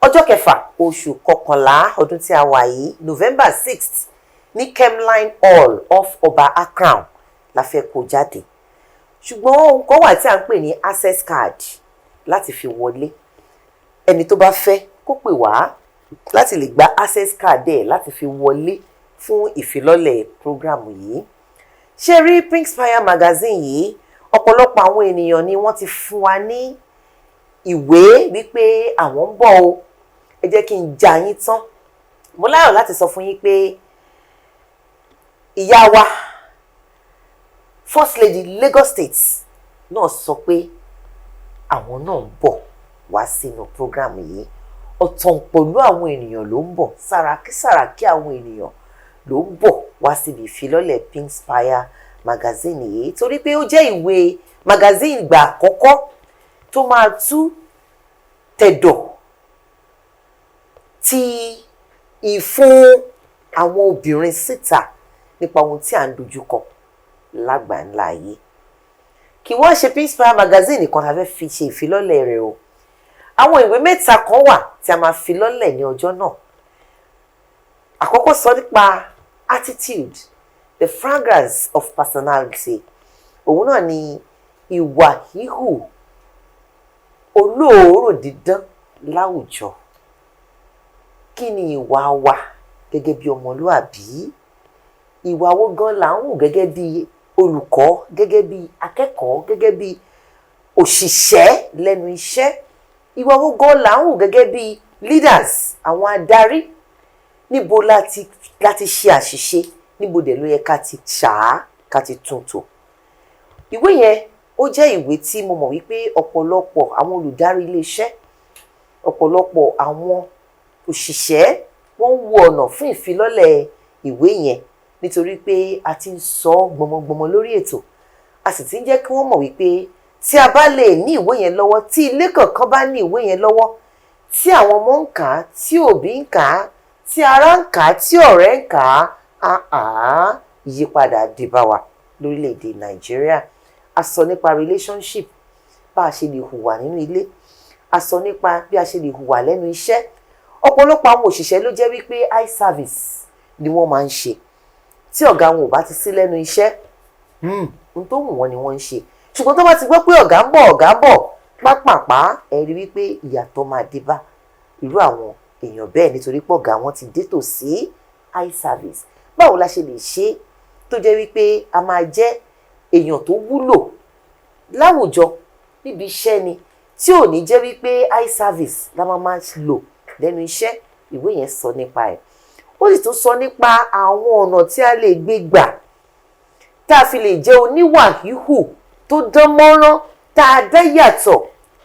ọjọ́ 6 oṣù kọkànlá ọdún tí a wà yìí, November 6th ní Kemline Hall off Ọba Akran la fẹ́ kó jáde. Ṣùgbọ́n ohun kan wà tí a ń pè ní access card láti fi wọlé. Ẹni tó bá fẹ́ kó pè wá láti lè gba access card ẹ̀ láti fi wọlé fún ìfilọ́lẹ̀ program yìí. Ṣé rí Springspire magazine yìí, ọ̀pọ̀lọpọ̀ àwọn ènìyàn ni wọ́n ti fún wa ní ìwé wípé àwọn ń bọ̀ o. Ẹ jẹ́ kí n já yín tán. Mo láyọ̀ láti sọ fún yín pé ìyá wa First Lady Lagos State náà sọ pé àwọn náà ń bọ̀ wá sínú program yìí. Ọ̀tọ̀ pẹ̀lú àwọn ènìyàn ló ń bọ̀, sàràkí àwọn ènìyàn ló ń bọ̀ wá síbi ìfilọ́lẹ̀ Springspire magazine yìí, torí pé ó jẹ́ ìwé magazine ìgbà àkọ́kọ́ tó máa tú tẹ̀dọ̀ ti ìfún àwọn obìnrin síta nípa ohun tí à ń dojúkọ lágbàńlá ayé. Kì wọ́n ṣe Springspire magazine nìkan la fẹ́ fi ṣe ìfilọ́lẹ̀ rẹ̀ o. Àwọn ìwé 3 kan wà tí a máa fi lọ́lẹ̀ ní ọjọ́ náà. Àkọ́kọ́ sọ nípa attitude, the fragrance of personality. Òun náà ni ìwà híhù olóòórùn dídán láwùjọ. Kí ni ìwà wa gẹ́gẹ́ bí ọmọlúàbí? Ìwà wo gan là ń hù gẹ́gẹ́ bí olùkọ́, gẹ́gẹ́ bí akẹ́kọ̀ọ́, gẹ́gẹ́ bí òṣìṣẹ́ lẹ́nu iṣẹ́? Ìwà wo gan là ń hù gẹ́gẹ́ bí leaders, àwọn adarí? Níbo láti ṣe àṣìṣe, níbo dẹ̀ ló yẹ ká ti ká ti tún tò? Ìwé yẹn ó jẹ́ ìwé tí mo mọ̀ wípé ọ̀pọ̀lọpọ̀ àwọn olùdarí iléeṣẹ́, ọ̀pọ̀lọpọ̀ àwọn òṣìṣẹ́ wọ́n ń wo ọ̀nà fún ìfilọ́lẹ̀ ìwé yẹn, nítorí pé a ti ń sọ gbọmọgbọmọ lórí ètò. A sì ti ń jẹ́ kí wọ́n mọ̀ wípé tí a bá lè ní ìwé yẹn lọ́wọ́, tí ilé kọ̀ọ̀kan bá ní ìwé yẹn lọ́wọ́, tí àwọn ọmọ ń kà á, tí òbí ń kà á, tí ará ń kà á, tí ọ̀rẹ́ ń kà á, ìyípadà dé bá wa lórílẹ̀‐èdè Nàìjíríà. A sọ nípa relationship, bá a ṣe lè hùwà nínú ilé. A sọ nípa bí a ṣe lè hùwà lẹ́nu iṣẹ́. Ọ̀pọ̀lọpọ̀ àwọn òṣìṣẹ́ ló jẹ́ wípé eye service ni wọ́n máa ń ṣe. Tí ọ̀gá wọn ò bá ti sí lẹ́nu iṣẹ́, ohun tó wù wọ́n ni wọ́n ń ṣe. Ṣùgbọ́n tó bá ti gbọ́ pé ọ̀gá ń bọ̀ pápápá, ẹ rí wípé ìyàtọ̀ máa dé bá irú àwọn èèyàn bẹ́ẹ̀, nítorí pé ọ̀gá wọn ti dé tòsí eye service. Báwo la ṣe lè ṣe tó jẹ́ wípé a máa jẹ́ èèyàn tó wúlò láwùjọ níbi iṣẹ́ ni, tí ò ní jẹ́ wípé eye service la máa lò lẹ́nu iṣẹ́. Ìwé yẹn sọ nípa ẹ̀. Ó sì tún sọ nípa àwọn ọ̀nà tí a lè gbé gbà tá a fi lè jẹ́ oníwà híhù tó dán mọ́rán, tá a dá yàtọ̀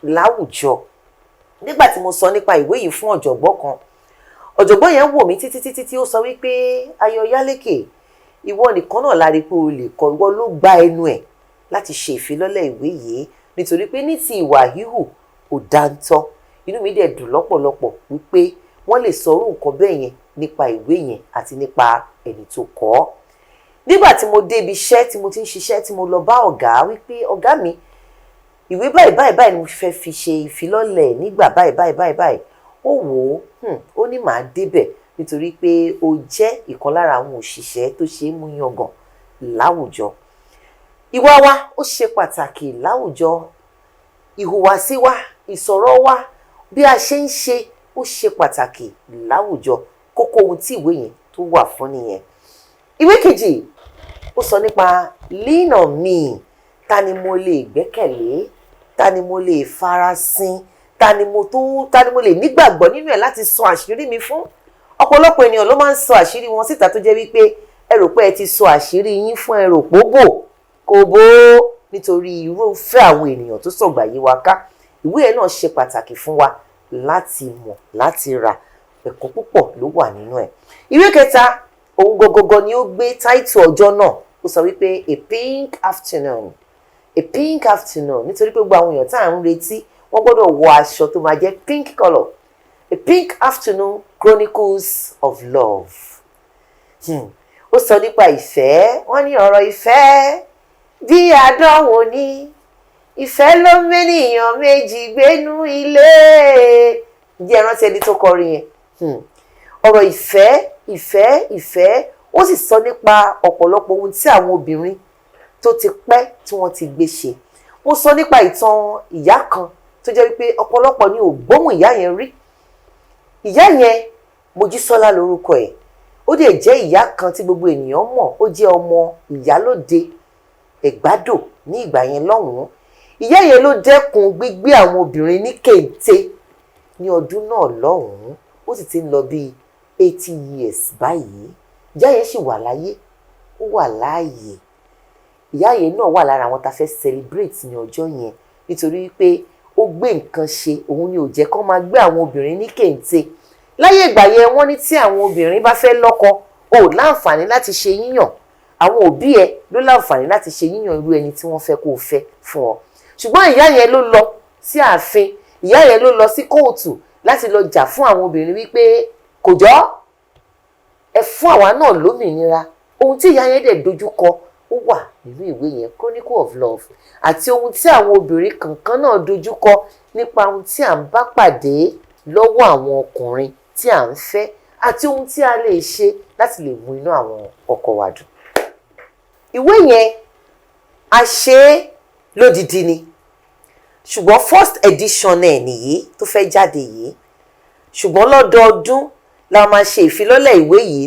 láwùjọ. Nígbà tí mo sọ nípa ìwé yìí fún ọ̀jọ̀gbọ́n kan, ọ̀jọ̀gbọ́n yẹn wò mí títí tí ó sọ wípé Ayọ̀yálékè, ìwọ nìkan náà la rí pé o lè kọ, ìwọ ló gba ẹnu ẹ̀ láti ṣe ìfilọ́lẹ̀ ìwé yìí, nítorí pé ní ti ìwà híhù ò dáńtọ́. Inú mi dẹ̀ dùn lọ́pọ̀lọpọ̀ wípé wọ́n lè sọ̀rọ̀ nǹkan bẹ́ẹ̀ yẹn nípa ìwé yẹn àti nípa ẹni tó kọ ọ́. Nígbà tí mo dé ibi iṣẹ́ tí mo ti ń ṣiṣẹ́, tí mo lọ bá ọ̀gá wípé ọ̀gá mi, ìwé báyìí ni mo fẹ́ fi ṣe ìfilọ́lẹ̀ nígbà báyìí. Ó wò ó, ó ní màá débẹ̀ nítorí pé ó jẹ́ ìkan lára àwọn òṣìṣẹ́ tó ṣe é mú yangàn láwùjọ. Ìwà wa ó ṣe pàtàkì láwùjọ. Ìhùwàsí wa, ìsọ̀rọ̀ wa, bí a ṣe ń ṣe ó ṣe pàtàkì láwùjọ. Kókó ohun tí ìwé yẹn tó wà fún nìyẹn. Ìwé kejì ó sọ nípa lean on me. Ta ni mo lè gbẹ́kẹ̀lé? Ta ni mo lè farasin? Ta ni mo lè nígbàgbọ́ nínú ẹ̀ láti sọ àṣírí mi fún? Ọ̀pọ̀lọpọ̀ ènìyàn ló máa ń sọ àṣírí wọn síta tó jẹ́ wípé ẹ rò pé ẹ ti sọ àṣírí yín fún ẹ rò pó bò kò bó, nítorí irúfẹ́ àwọn ènìyàn tó sọ̀gbà yí wa ká. Ìwé ẹ̀ náà ṣe pàtàkì fún wa láti mọ̀, láti rà. Ẹ̀kọ́ púpọ̀ ló wà nínú ẹ̀. Ìwé kẹta, òun gogogo ni ó gbé táìtù ọjọ́ náà. Ó sọ wípé a pink afternoon. A pink afternoon, nítorí pé gbogbo àwọn èèyàn tá à ń retí wọ́n gbọ́dọ̀ wọ aṣọ tó máa jẹ́ pink colour. A pink afternoon chronicles of love. Ó sọ nípa ìfẹ́. Wọ́n ní ọ̀rọ̀ ìfẹ́ bí àdánwò ni, ìfẹ́ ló mẹ́nìyàn méjì gbénú ilé. Ǹjẹ́ ẹ rántí ẹni tó kọrin yẹn? Ọ̀rọ̀ ìfẹ́. Ó sì sọ nípa ọ̀pọ̀lọpọ̀ ohun tí àwọn obìnrin tó ti pẹ́ tí wọ́n ti gbé ṣe. Mo sọ nípa ìtàn ìyá kan tó jẹ́ wípé ọ̀pọ̀lọpọ̀ ni ò gbóhùn ìyá yẹn rí. Ìyá yẹn Mojísọ́lá lórúkọ ẹ̀. Ó dẹ̀ jẹ́ ìyá kan tí gbogbo ènìyàn mọ̀. Ó jẹ́ ọmọ Ìyálóde Ẹ̀gbádò ní ìgbà yẹn lọ́hùn-ún. Ìyá yẹn ló dẹ́kun gbígbé àwọn obìnrin ní kéńté ní ọdún náà lọ́hùn-ún. Ó sì ti ń lọ bí 80 years báyìí. Ìyá yẹn sì wà láyé, ó wà láàyè. Ìyá yẹn náà wà lára àwọn tá fẹ́ celebrate ní ọjọ́ yẹn, nítorí pé ó gbé nǹkan ṣe. Òun ni ò jẹ́ kó máa gbé àwọn obìnrin ní kéńté. Láyé ìgbà yẹn wọ́n ní tí àwọn obìnrin bá fẹ́ lọ́kọ, ó láǹfààní láti ṣe yíyàn. Àwọn òbí ẹ ló láǹfààní láti ṣe yíyàn irú ẹni tí wọ́n fẹ́ kó o fẹ́ fún ọ. Ṣùgbọ́n ìyá yẹn ló lọ sí ààfin, ìyá yẹn ló lọ sí kóòtù láti lọ jà fún àwọn obìnrin wípé kò jọ́, ẹ fún àwa náà lómìnira. Ohun tí ìyá yẹn dẹ̀ dojú kọ ó wà nínú ìwé yẹn, Chronicle of Love, àti ohun tí àwọn obìnrin kankan náà dojú kọ nípa ohun tí à ń bá pàdé lọ́wọ́ àwọn ọkùnrin tí à ń fẹ́, àti ohun tí a lè ṣe láti lè mú inú àwọn ọkọ wa dùn. Ìwé yẹn a ṣe é lódidi ni, ṣùgbọ́n first edition ẹ̀ nìyí tó fẹ́ jáde yìí. Ṣùgbọ́n lọ́dọọdún la máa ṣe ìfilọ́lẹ̀ ìwé yìí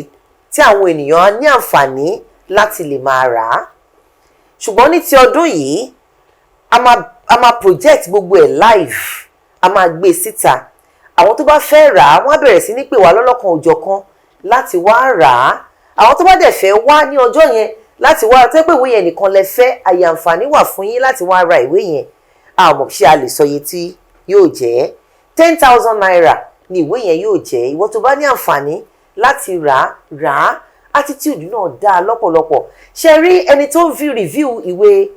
tí àwọn ènìyàn á ní àǹfààní láti lè máa rà á. Ṣùgbọ́n ní ti ọdún yìí a máa project gbogbo ẹ̀ live, a máa gbé síta. Àwọn tó bá fẹ́ rà á wọ́n á bẹ̀rẹ̀ sí ní pè wá lọ́lọ́kan òjọ̀kan láti wá rà á. Àwọn tó bá dẹ̀ fẹ́ wá ní ọjọ́ yẹn láti wá, tó pé ìwé yẹn nìkan lẹ fẹ́, àyè àǹfààní wà fún yín láti wá ra ìwé yẹn. A mọ̀ ṣé a lè sọ iye tí yóò jẹ́. 10,000 naira ni ìwé yẹn yóò jẹ́. Ìwọ tó bá ní àǹfààní láti rà á. Attitude náà dáa lọ́pọ̀lọpọ̀. Ṣe rí ẹni tó ń fi review ìwé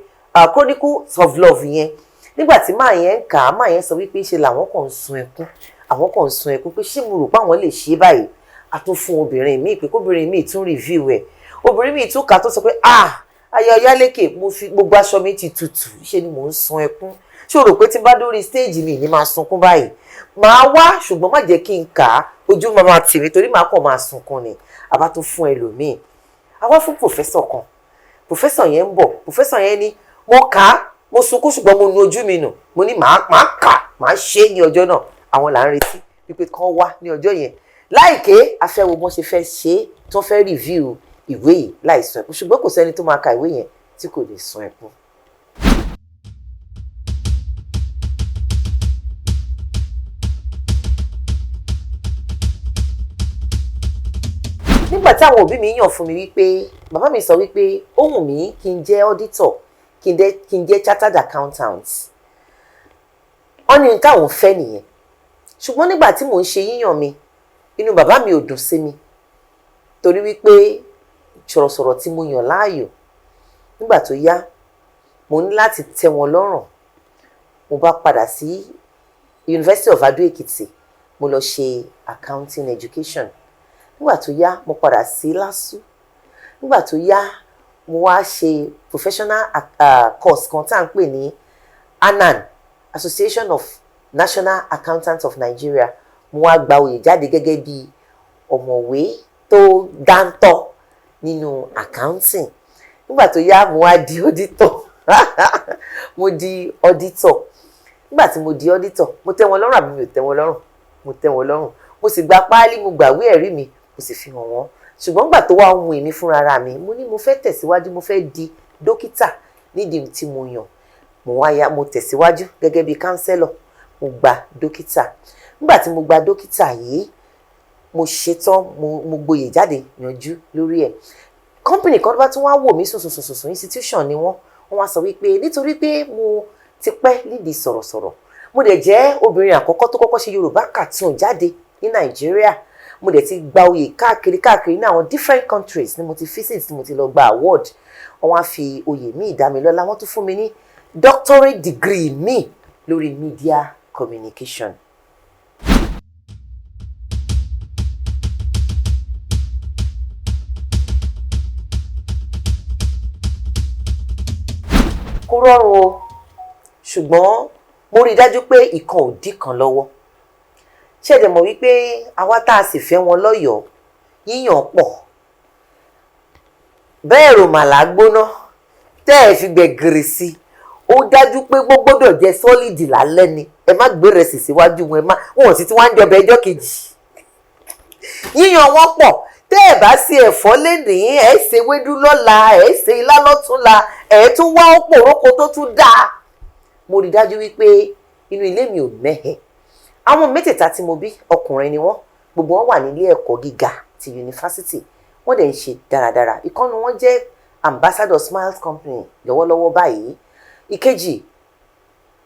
Chronicles of Love yẹn, nígbà tí máa yẹn ń kà á, máa yẹn sọ wípé ṣe làwọn kàn ń sun ẹkún. Àwọn kàn ń sun ẹkún pé ṣé mo rò pé àwọn lè ṣe báyìí. A tún fún obìnrin míì pé kóbìnrin míì tún review ẹ̀. Obìnrin míì tún kà tó sọ pé Ayọ̀yálékè, mo fi gbogbo aṣọ mi ti tutù, ṣe ni mò ń sun ẹkún. Ṣé o rò pé tí bá dórí stage mi ní máa sunkún báyìí? Màá wá, ṣùgbọ́n má jẹ́ kí n kà á, ojú máa tì mí torí màá kàn máa sunkún ni. A bá tún fún ẹlòmíì. A wá fún pòfẹ́sọ̀ kan. Pòfẹ́sọ̀ yẹn ń bọ̀. Pòfẹ́sọ̀ yẹn ní mo kà á, mo sunkún ṣùgbọ́n mo nu ojú mi nù. Mo ní màá kà, màá ṣe é ní ọjọ́ náà. Àwọn là ń retí wípé kán wá ní ọjọ́ yẹn. Láìké afẹ́wo bọ́n ṣe fẹ́ ṣe é tó fẹ́ review ìwé yìí láìsọ ẹ̀kú, ṣùgbọ́n kò sẹ́ni tó máa ka ìwé yẹn tí kò lè sun ẹkún. Nígbà tí àwọn òbí mi yàn fún mi wípé bàbá mi sọ wípé ó wù mí kí n jẹ́ auditor kí n jẹ́ chartered accountant, wọ́n ní táwọn fẹ́ nìyẹn. Ṣùgbọ́n nígbà tí mò ń ṣe yíyàn mi inú bàbá mi ò dùn sí mi torí wípé sọ̀rọ̀sọ̀rọ̀ tí mo yàn láàyò nígbà tó yá mo ní láti tẹ́ wọn lọ́rùn. Mo bá padà sí University of Ado Ekiti, mo lọ ṣe accounting education. Nígbà tó yá mo padà sí LASU. Nígbà tó yá mo wá ṣe professional course kan tá à ń pè ní ANAN, Association of National Accountants of Nigeria. Mo wá gba oyè jáde gẹ́gẹ́ bí ọ̀mọ̀wé tó dáńtọ́ nínú accounting. Nígbà tó yá mo wá di auditor. Mo di auditor. Nígbà tí mo di auditor mo tẹ́ wọn lọ́rùn àbí mi ò tẹ́ wọn lọ́rùn? Mo tẹ́ wọn lọ́rùn. Mo sì gba páálí, mo gbàwé ẹ̀rí mi, mo sì fi hàn wọ́n. Ṣùgbọ́n nígbà tó wá ohun èmi fúnra mi, mo ní mo fẹ́ tẹ̀síwájú, mo fẹ́ di dókítà nídìí tí mo yàn. Mo tẹ̀síwájú gẹ́gẹ́ bí counselor, mo gba dókítà. Nígbà tí mo gba dókítà yìí, mo ṣetán, mo gboyè jáde yanjú lórí ẹ̀. Company kan bá tún wá wò mí sùnsùnsùnsùn, institution ni wọ́n wá sọ wípé nítorí pé mo ti pẹ́ nídìí sọ̀rọ̀sọ̀rọ̀, mo dẹ̀ jẹ́ obìnrin àkọ́kọ́ tó kọ́kọ́ ṣe Yorùbá cartoon jáde ní Nàìjíríà, mo dẹ̀ ti gba oyè káàkiri ní àwọn different countries ni mo ti visit, ni mo ti lọ gba award. Wọ́n wá fi oyè mi dá mi lọ́lá, wọ́n tún fún mi ní doctorate degree mi lórí media communication. Kò rọrùn o, ṣùgbọ́n mo rí dájú pé ìkan ò dí kan lọ́wọ́. Ṣé ẹ dẹ̀ mọ̀ wípé àwa tá a sì fẹ́ wọn lọ́yọ̀ọ́ yíyàn pọ̀. Bẹ́ẹ̀ rò màlá gbóná tẹ́ ẹ fi gbẹ̀gìrì sí, ó dájú pé gbọ́dọ̀ jẹ́ sọ́lìdì lálẹ́ ni. Ẹ má gbé rẹ̀ sì síwájú wọn sì ti wá ń jọbẹ̀ ẹjọ́ kejì. Yíyàn wọn pọ̀. Tẹ́ ẹ bá sí ẹ̀fọ́ lénìí, ẹ ṣe wédú lọ́la, ẹ ṣe ilá lọ́túnla, ẹ tún wá òpòrókò tó tún dáa. Mo rí dájú wípé inú ilé mi ò mẹ́hẹ̀. Àwọn mẹ́tẹ̀ẹ̀ta tí mo bí ọkùnrin ni wọ́n, gbogbo wọn wà nílé ẹ̀kọ́ gíga ti yunifásitì, wọ́n dẹ̀ ń ṣe dáradára. Ìkànnì wọn jẹ́ ambassador Smiles Company lọ́wọ́lọ́wọ́ báyìí. Ìkejì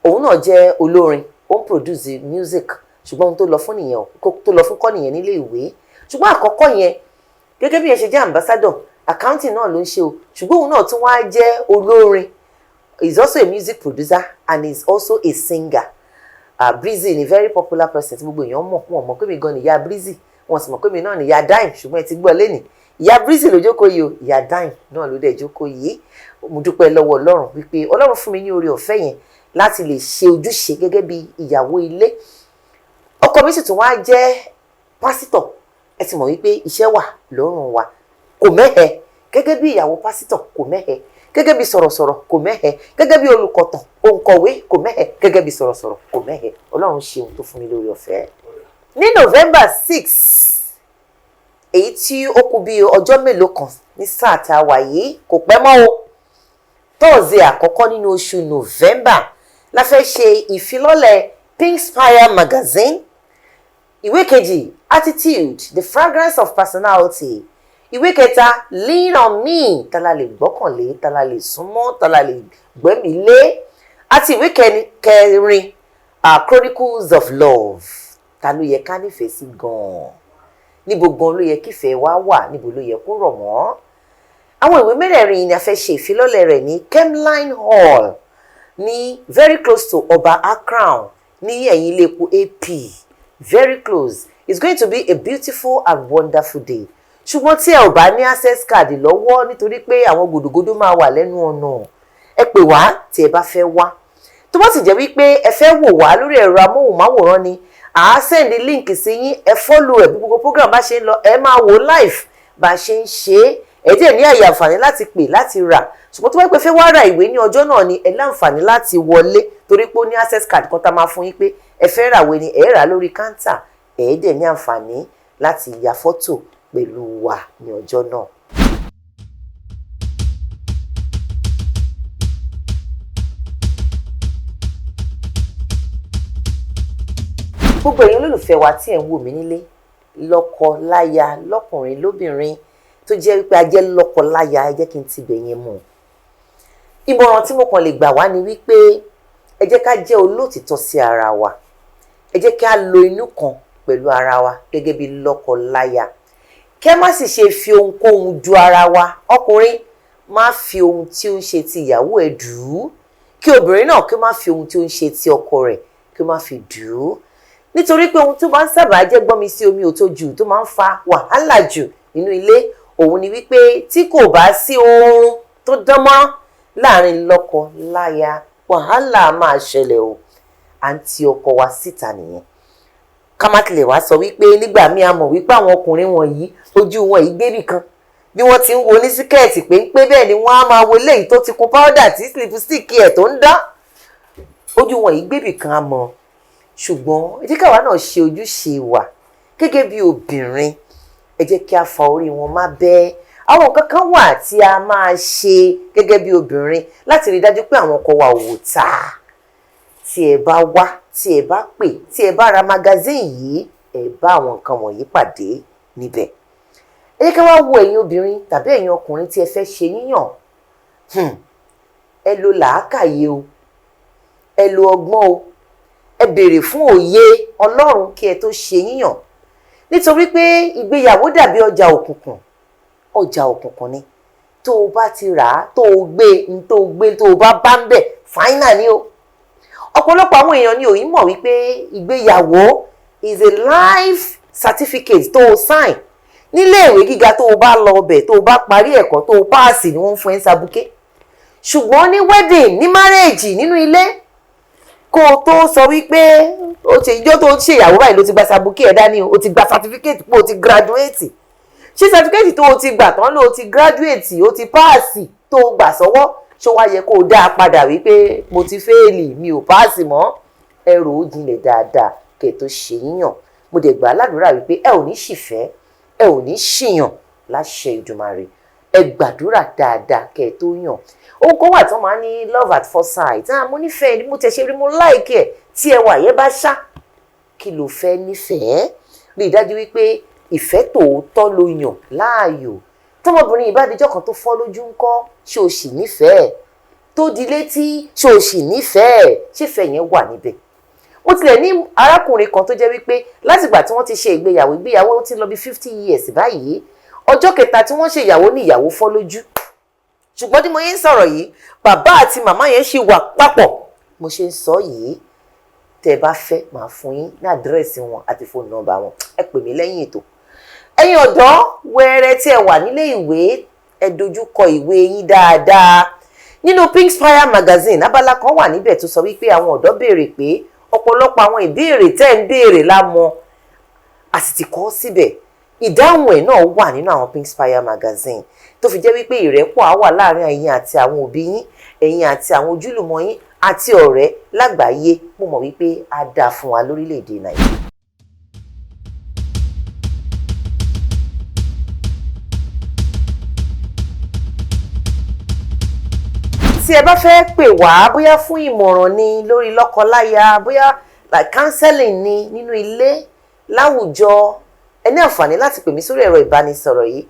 òun náà jẹ́ olórin, ó ń produce music, ṣùgbọ́n ohun tó lọ fún nìyẹn, tó lọ fún kọ́ nìyẹn nílé ìwé. Ṣùgbọ́n àkọ́kọ́ yẹn gẹ́gẹ́ bí ẹ ṣe jẹ́ ambassador, accounting náà ló ń ṣe o, ṣùgbọ́n òun náà tún wá jẹ́ olórin. He is also a music producer and he is also a singer. Breezy ni very popular person tí gbogbo èèyàn mọ̀, wọn mọ̀ pé mi gan ni ìyá Breezy, wọn sì mọ̀ pé mi náà ni ìyá Dime, ṣùgbọ́n ẹ ti gbọ́ lẹ́nìí. Ìyá Breezy ló jókòó yìí o, ìyá Dime náà ló dẹ̀ jókòó yìí. Mo dúpẹ́ lọ́wọ́ Ọlọ́run wípé Ọlọ́run fún mi ní oore ọ̀fẹ́ yẹn láti lè ṣe ojúṣe gẹ́gẹ́ bí ìyàwó ilé. Ọkọ mi sì tún wá jẹ́ pásítọ̀. Ẹ ti mọ̀ wípé iṣẹ́ wà lọ́rùn wa, kò mẹ́hẹ̀. Gẹ́gẹ́ bí ìyàwó pásítọ̀ kò mẹ́hẹ̀, gẹ́gẹ́ bí sọ̀rọ̀sọ̀rọ̀ kò mẹ́hẹ̀, gẹ́gẹ́ bí olùkọ̀tàn òǹkọ̀wé kò mẹ́hẹ̀, gẹ́gẹ́ bí sọ̀rọ̀sọ̀rọ̀ kò mẹ́hẹ̀. Ọlọ́run ṣe ohun tó fún mi lórí ọ̀fẹ́. Ní November 6, èyí tí ó kù bí ọjọ́ mélòó kan ní sáà tá a wà yìí, kò pẹ́ mọ́ o, Thursday àkọ́kọ́ nínú oṣù November la fẹ́ ṣe ìfilọ́lẹ̀ Pinkspire magazine. Ìwé kejì Attitude, The Fragrance of Personality. Ìwé kẹta Lean on Me, ta la lè gbọ́kànlé, ta la lè súnmọ́, ta la lè gbẹ́mí lé. Àti ìwé kẹrin Chronicles of Love, ta ló yẹ ká nífẹ̀ẹ́ sí gan-an, níbo gan ló yẹ kífẹ̀ẹ́ wá wà, níbo ló yẹ kó rọ̀ mọ́. Àwọn ìwé mẹ́rẹ̀ẹ̀rin ni a fẹ́ ṣe ìfilọ́lẹ̀ rẹ̀ ní Kemline Hall ní very close to Ọba Akran ní ẹ̀yìn ilé epo AP, very close. It's going to be a beautiful and wonderful day. Ṣùgbọ́n tí ẹ ò bá ní access card lọ́wọ́ nítorí pé àwọn gòdògòdò máa wà lẹ́nu ọ̀nà, ẹ pè wá tí ẹ bá fẹ́ wá. Tó bá sì jẹ́ wípé ẹ fẹ́ wò wá lórí ẹ̀rọ amóhùnmáwòrán ni, à á send link sí yín, ẹ follow ẹ̀ bí gbogbo program bá ṣe ń lọ, ẹ máa wò live bá ṣe ń ṣe é. Ẹ dẹ̀ ní àyè àǹfààní láti pè láti rà. Ṣùgbọ́n tó bá pẹ́ fẹ́ wá ra ìwé ní ọjọ́ náà ni ẹ láǹfààní láti wọlé torí pé ó ní access card kan tá máa fún yín pé ẹ fẹ́ ràwé ni ẹ rà lórí káńtà, ẹ dẹ̀ ní àǹfààní láti ya fọ́tò pẹ̀lú wa ní ọjọ́ náà. gbogbo ẹ̀yin olólùfẹ́ wa tí ẹ̀ ń wò mí nílé, lọ́kọ láya, lọ́kùnrin lóbìnrin, tó jẹ́ wípé a jẹ́ lọ́kọ láya, ẹ jẹ́ kí n ti bẹ̀yẹn mú. Ìmọ̀ràn tí mo kàn lè gbà wá ni wípé ẹ jẹ́ ká jẹ́ olóòtítọ́ sí ara wa, ẹ jẹ́ ká lo inú kan pẹ̀lú ara wa gẹ́gẹ́ bí lọ́kọ láya. Kẹ́ má sì ṣe fi ohunkóhun du ara wa. Ọkùnrin má fi ohun tí ó ń ṣe ti ìyàwó ẹ̀ dù ú, kí obìnrin náà kí ó má fi ohun tí ó ń ṣe ti ọkọ rẹ̀ kí ó má fi dù ú. Nítorí pé ohun tó máa ń sábà jẹ́ gbọ́nmi sí omi òtó jù, tó máa ń fa wàhálà jù nínú ilé, òun ni wípé tí kò bá sí oorun tó dánmọ́rán láàrin lọ́kọ láya, wàhálà máa ṣẹlẹ̀ o. À ń ti ọkọ wa síta nìyẹn. Ká má tilẹ̀ wá sọ wípé nígbà míì a mọ̀ wípé àwọn ọkùnrin wọ̀nyí ojú wọn yìí gbébì kan, bí wọ́n ti ń wo ní síkẹ́ẹ̀tì péńpé bẹ́ẹ̀ ni wọ́n á máa wo léyìí tó ti kun páúdà tí lipstick ẹ̀ tó ń dán, ojú wọn yìí gbébì kan a mọ̀. Ṣùgbọ́n ẹ jẹ́ káwa náà ṣe ojúṣe wa gẹ́gẹ́ bí obìnrin, ẹ jẹ́ kí a fa orí wọn má bẹ́. Àwọn nǹkan kan wà tí a máa ṣe gẹ́gẹ́ bí obìnrin láti rí dájú pé àwọn ọkọ wa ò tà. Tí ẹ bá wá, tí ẹ bá pè, tí ẹ bá ra magazine yìí, ẹ bá àwọn nǹkan wọ̀nyí pàdé níbẹ̀. Ẹ jẹ́ ká wá wo ẹ̀yin obìnrin tàbí ẹ̀yin ọkùnrin tí ẹ fẹ́ ṣe yíyàn. Ẹ lo làákàyè o, ẹ lo ọgbọ́n o, ẹ béèrè fún òye Ọlọ́run kí ẹ tó ṣe yíyàn. Nítorí pé ìgbéyàwó dàbí ọjà òkùnkùn. Ọjà òkùnkùn ni. Tó o bá ti rà á, tó o gbé, tó o bá bá ń bẹ̀, fáínà ni o. Ọ̀pọ̀lọpọ̀ àwọn èèyàn ni òyìn mọ̀ wípé ìgbéyàwó is a life certificate tó o sign. Nílé ìwé gíga tó o bá lọ ọbẹ̀, tó o bá parí ẹ̀kọ́, tó o páàsì ni wọ́n fún ẹ ń sabuké. Ṣùgbọ́n ní wedding, ní marriage, nínú ilé, kó o tó sọ wípé o ti ìjọ tó ṣe ìyàwó báyìí ló ti gba sabuké ẹ̀ dání o ti gba certificate pé o ti graduate. Ṣé certificate tó o ti gbà tán ló o ti graduate, o ti páàsì tó o gbà sọ́wọ́, ṣó wá yẹ kó o dá a padà wípé mo ti fẹ́ẹ̀lì, mi ò páàsì mọ́? Ẹ rò ó jinlẹ̀ dáadáa kẹ́ tó ṣe yíyàn. Mo dẹ̀ gbà ládùúrà wípé ẹ ò ní ṣìfẹ́, ẹ ò ní ṣìyàn láṣẹ Ìdùmarè. Ẹ gbàdúrà dáadáa kẹ́ tó yàn. Ohun kan wà tí wọ́n máa ń ní love at first sight. Mo nífẹ̀ẹ́ ni, mo tẹ̀ ṣe rí, mo like ẹ̀. Tí ẹwà yẹn bá ṣá, kí ló fẹ́ nífẹ̀ẹ́? Rí i dájú wípé ìfẹ́ tòótọ́ ló yàn láàyò. Tọ́mọbìnrin ìbádijọ́ kan tó fọ́ lójú ńkọ́, ṣé o sì nífẹ̀ẹ́? Tó di létí, ṣé o sì nífẹ̀ẹ́? Ṣé ìfẹ́ yẹn wà níbẹ̀? Mo tilẹ̀ ní arákùnrin kan tó jẹ́ wípé látìgbà tí wọ́n ti ṣe ìgbéyàwó ti lọ bí 50 years báyìí, ọjọ́ kẹta tí wọ́n ṣe ìyàwó ní ìyàwó fọ́ lójú. Ṣùgbọ́n tí mo yẹn ń sọ̀rọ̀ yìí, bàbá àti màmá yẹn ṣì wà papọ̀. Mo ṣe ń sọ yìí, tẹ́ bá fẹ́ máa fún yín ní àdírẹ́sì wọn àti fóònù nọ́mbà wọn. Ẹ pè mí lẹ́yìn ètò. Ẹ̀yin ọ̀dọ́ wẹ́rẹ́ tí ẹ wà nílé ìwé, ẹ dojú kọ ìwé yín dáadáa. Nínú Pinkspire magazine, abala kan wà níbẹ̀ tó sọ wípé àwọn ọ̀dọ́ béèrè pé ọ̀pọ̀lọpọ̀ àwọn ìbéèrè tẹ́ ń béèrè lámọ̀, a sì ti kọ síbẹ̀. Ìdáhùn ẹ̀ náà wà nínú àwọn Pinkspire magazine tó fi jẹ́ wípé ìrẹ́pọ̀ á wà láàrin ẹ̀yin àti àwọn òbí yín, ẹ̀yin àti àwọn ojúlùmọ̀ yín àti ọ̀rẹ́ lágbàáyé. Mo mọ̀ wípé á dáa fún wa lórílẹ̀‐èdè Nàìjíríà. Tí ẹ bá fẹ́ pè wá bóyá fún ìmọ̀ràn ni lórí lọ́kọláya, bóyá like counseling ni nínú ilé, láwùjọ, ẹ ní àǹfààní láti pè mí sórí ẹ̀rọ ìbánisọ̀rọ̀ yìí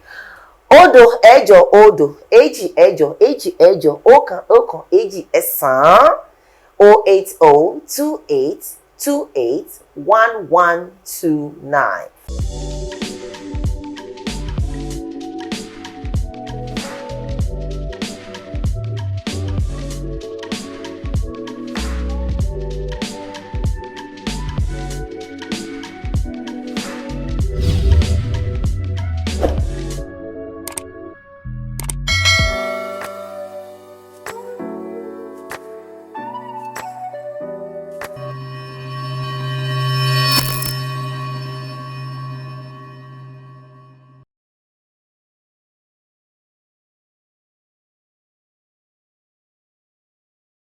08020802129 08028281129.